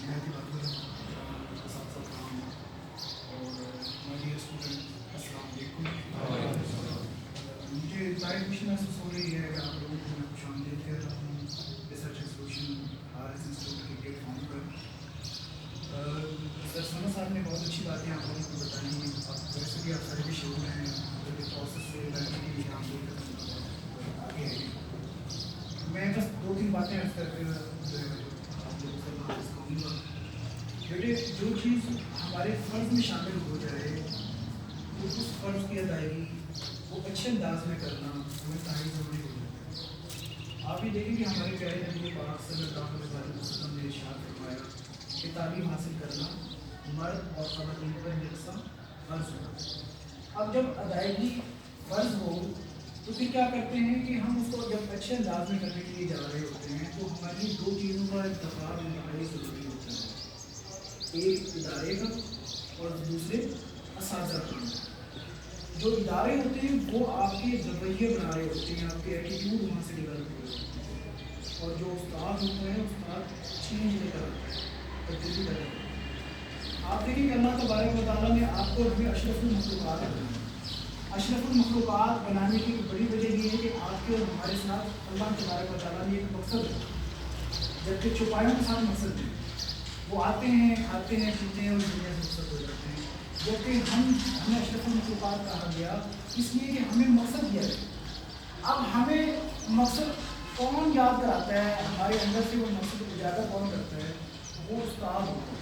نہایت ہی بات اساتذہ کرام اور مائی اسٹوڈنٹ السلام علیکم. مجھے ظاہر خوشی محسوس ہو رہی ہے کہ آپ لوگوں کو میں خوش آمدید کہتا ہوں ریسرچ ایکسپوزیشن RS انسٹیٹیوٹ کے پلیٹ فارم پر. سر سما صاحب نے بہت اچھی باتیں آپ لوگوں کو بتائیں. آپ ویسے بھی آپ سارے بھی شعور ہیں پروسیس سے لڑنے کے لیے کام کرتے آگے ہیں. میں بس 2-3 باتیں عرض کر کے جو ہے آپ لوگوں سے بات کہوں گا. بیٹے جو چیز ہمارے فرض میں شامل ہو جائے تو اس فرض کی ادائیگی وہ اچھے انداز میں کرنا ہمیں تاہی ضروری ہو جاتا ہے. آپ یہ دیکھیں کہ ہمارے پیارے نبی پاک صلی اللہ علیہ وسلم نے ارشاد فرمایا کہ تعلیم حاصل کرنا مرد اور خواتین پر یکساں فرض ہو. اب جب ادائیگی فرض ہو تو پھر کیا کرتے ہیں کہ ہم اس کو جب اچھے انداز میں کرنے کے لیے جا رہے ہوتے ہیں تو ہماری 2 چیزوں کا اتفاق انتہائی ضروری ہوتا ہے. ایک ادارے کا اور دوسرے اساتذہ کا. جو ادارے ہوتے ہیں وہ آپ کے رویے بنا رہے ہوتے ہیں, آپ کے ایٹیٹیوڈ وہاں سے ڈیولپ ہو رہے ہوتے ہیں. اور جو استاد ہوتے ہیں استاد چینج لے کر آتے ہیں, تبدیلی کر آتے ہیں. آپ دیکھیں کہ اللہ تبارک و تعالیٰ نے آپ کو ہمیں اشرف المخلوقات بنایا. اشرف المخلوقات بنانے کی بڑی وجہ یہ ہے کہ آپ کے اور ہمارے ساتھ اللہ تبارک و تعالیٰ نے ایک مقصد ہے, جبکہ چھپائیوں کے ساتھ مقصد ہے. وہ آتے ہیں, کھاتے ہیں, پیتے ہیں اور دنیا سے مقصد ہو جاتے ہیں. جبکہ ہمیں اشرف المخلوقات کہا گیا اس لیے کہ ہمیں مقصد دیا گیا. اب ہمیں مقصد کون یاد کراتا ہے, ہمارے اندر سے وہ مقصد اجاگر کون کرتا ہے؟ وہ استاد ہوتا ہے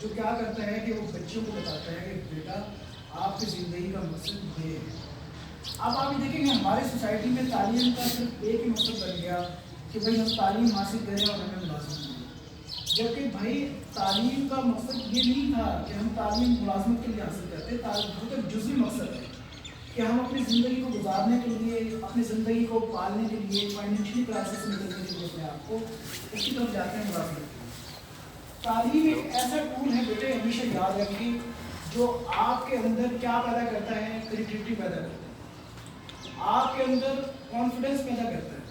جو کیا کرتا ہے کہ وہ بچوں کو بتاتا ہے کہ بیٹا آپ کی زندگی کا مقصد یہ ہے. اب آپ یہ دیکھیں گے ہمارے سوسائٹی میں تعلیم کا صرف ایک ہی مقصد بن گیا کہ بھائی ہم تعلیم حاصل کریں اور ہمیں ملازمت ملے. جبکہ بھائی تعلیم کا مقصد یہ نہیں تھا کہ ہم تعلیم ملازمت کے لیے حاصل کرتے. تعلیم کا جزوی مقصد ہے کہ ہم اپنی زندگی کو گزارنے کے لیے, اپنی زندگی کو پالنے کے لیے, فائنینشلی کرائسس سے نکلنے کے لیے اپنے آپ کو اس کی طرف جاتے ہیں ملازمت. تعلیم ایک ایسا ٹول ہے بیٹے, ہمیشہ یاد رکھیں, جو آپ کے اندر کیا پیدا کرتا ہے؟ کریٹیوٹی پیدا کرتا ہے, آپ کے اندر کانفیڈنس پیدا کرتا ہے,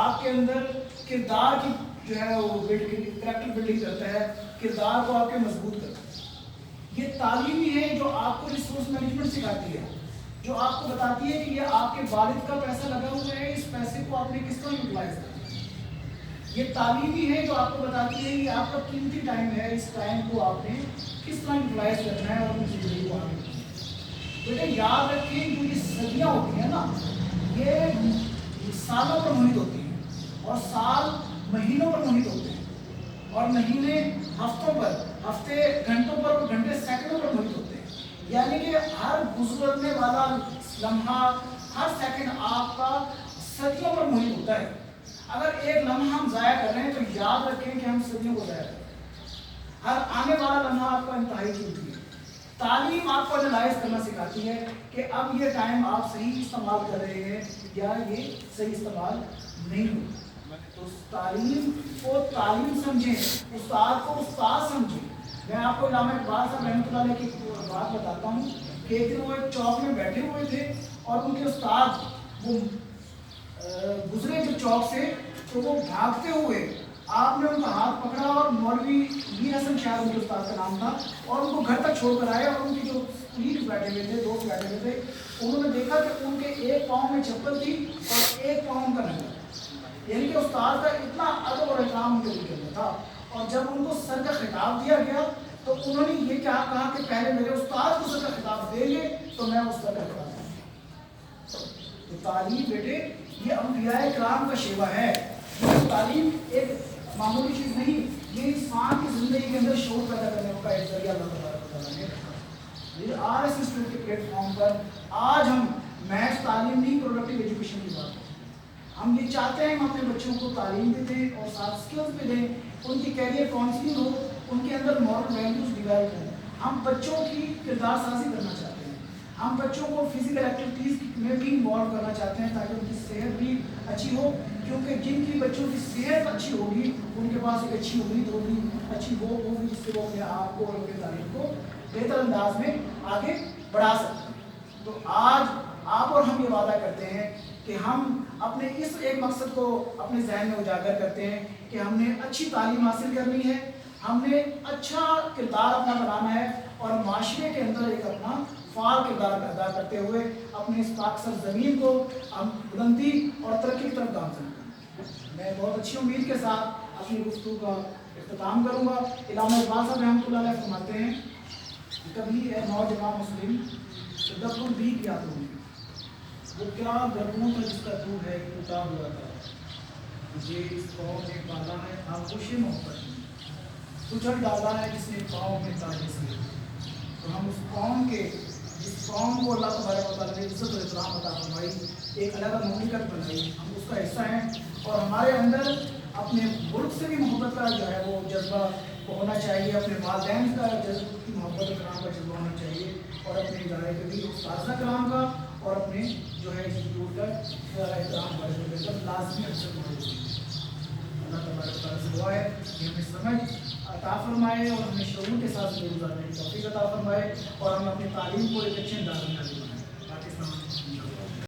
آپ کے اندر کردار کی جو ہے وہ کریکٹر بلڈنگ کرتا ہے, کردار کو آپ کے مضبوط کرتا ہے. یہ تعلیم ہی ہے جو آپ کو ریسورس مینجمنٹ سکھاتی ہے, جو آپ کو بتاتی ہے کہ یہ آپ کے والد کا پیسہ لگا ہوا ہے, اس پیسے کو آپ نے کس طرح یوٹیلائز کرنا ہے. یہ تعلیم ہی ہے جو آپ کو بتاتی ہے کہ آپ کا قیمتی ٹائم ہے, اس ٹائم کو آپ نے کس طرح یوٹیلائز کرنا ہے اور اپنی زندگی کو آگے بڑھانا ہے. بیٹے یاد رکھیں جو یہ صدیاں ہوتی ہیں نا, یہ سالوں پر محیط ہوتی ہیں اور سال مہینوں پر محیط ہوتے ہیں اور مہینے ہفتوں پر, ہفتے گھنٹوں پر اور گھنٹے سیکنڈوں پر محیط ہوتے ہیں. یعنی کہ ہر گزرنے والا لمحہ, ہر سیکنڈ آپ کا صدیوں پر محیط ہوتا ہے. اگر ایک لمحہ ہم ضائع کر رہے ہیں تو یاد رکھیں کہ ہم صدیوں کو ضائع کر رہے ہیں. ہر آنے والا لمحہ آپ کا انتہائی قیمتی ہے. تعلیم آپ کو انالائز کرنا سکھاتی ہے کہ اب یہ ٹائم آپ صحیح استعمال کر رہے ہیں یا یہ صحیح استعمال نہیں ہو. تو تعلیم کو تعلیم سمجھیں, استاد کو استاد سمجھیں. میں آپ کو علامہ اقبال صاحب رحمۃ اللہ علیہ کی بات بتاتا ہوں کہ ایک دن وہ ایک چوک میں بیٹھے ہوئے تھے اور ان کے استاد وہ گزرے جو چوک سے, تو وہ بھاگتے ہوئے آپ نے ان کا ہاتھ پکڑا اور مولوی میر حسن شاہ ان کے استاد کا نام تھا, اور ان کو گھر تک چھوڑ کر آئے. اور ان کے جو کلیگ بیٹھے ہوئے تھے, دوست بیٹھے ہوئے تھے, انہوں نے دیکھا کہ ان کے ایک پاؤں میں چپل تھی اور ایک پاؤں کا ننگا. یعنی کہ استاد کا اتنا ادب اور احترام ان کے لیے کرنا تھا. اور جب ان کو سر کا خطاب دیا گیا تو انہوں نے یہ کیا کہا کہ پہلے میرے استاد کو سر کا خطاب دیں گے تو میں اس کا خطاب دوں گا. تو تعلیم بیٹے یہ انبیاء کرام کا شیوا ہے. یہ تعلیم ایک معمولی چیز نہیں, یہ انسان کی زندگی کے اندر شعور پیدا کرنے کا ایک ذریعہ اللہ تبارک و تعالیٰ نے رکھا. RS انسٹیٹیوٹ کے پلیٹ فارم پر آج ہم محض تعلیم نہیں, پروڈکٹیو ایجوکیشن کی بات کریں. ہم یہ چاہتے ہیں ہم اپنے بچوں کو تعلیم بھی دیں اور ساتھ اسکلز بھی دیں, ان کی کیریئر کاؤنسلنگ ہو, ان کے اندر مورل ویلیوز ڈیولپ ہوں. ہم بچوں کی کردار سازی کرنا چاہتے ہیں, ہم بچوں کو فزیکل ایکٹیویٹیز میں بھی انوالو کرنا چاہتے ہیں تاکہ ان کی صحت بھی اچھی ہو, کیونکہ جن کی بچوں کی صحت اچھی ہوگی ان کے پاس ایک اچھی امید ہوگی, اچھی وہ ہوگی جس سے وہ اپنے آپ کو اور اپنے تعلیم کو بہتر انداز میں آگے بڑھا سکتے ہیں. تو آج آپ اور ہم یہ وعدہ کرتے ہیں کہ ہم اپنے اس ایک مقصد کو اپنے ذہن میں اجاگر کرتے ہیں کہ ہم نے اچھی تعلیم حاصل کرنی ہے, ہم نے اچھا کردار اپنا بنانا ہے اور معاشرے کے اندر ایک اپنا فعال کردار ادا کرتے ہوئے اپنے اس پاک سرزمین کو ہم بلندی اور ترقی کی طرف گامزن کریں۔ میں بہت اچھی امید کے ساتھ اپنی گفتگو کا اختتام کروں گا۔ علامہ اقبال صاحب رحمۃ اللہ علیہ فرماتے ہیں کہ کبھی ہے نوجوان مسلم تدبر بھی کیا تو وہ کیا گردوں کا جس کا تو ہے ٹوٹا ہوا تھا، مجھے اس قوم نے پالا ہے آغوش محبت میں، کچل ڈالا ہے جس نے قوم میں تاج سے۔ تو ہم اس قوم کے جس قوم کو اللہ تبارک و تعالیٰ نے عزت و احترام عطا فرمائی، ایک الگ مملکت بنائی، ہم اس کا حصہ ہیں اور ہمارے اندر اپنے ملک سے بھی محبت کا جو ہے وہ جذبہ ہونا چاہیے، اپنے والدین کا جذبہ کی محبت کرام کا جذبہ ہونا چاہیے، اور اپنے ادارے کے بھی اساتذہ کرام کا اور اپنے جو ہے انسٹیٹیوٹ کا احترام کا لازمی حصہ ہونا چاہیے۔ اللہ تبارک و تعالیٰ سے دعا ہے کہ ہمیں سمجھ عطا فرمائے اور ہمیں شعور کے ساتھ زندگی گزارنے کی توفیق عطا فرمائے اور ہم اپنی تعلیم کو ایک اچھے انداز میں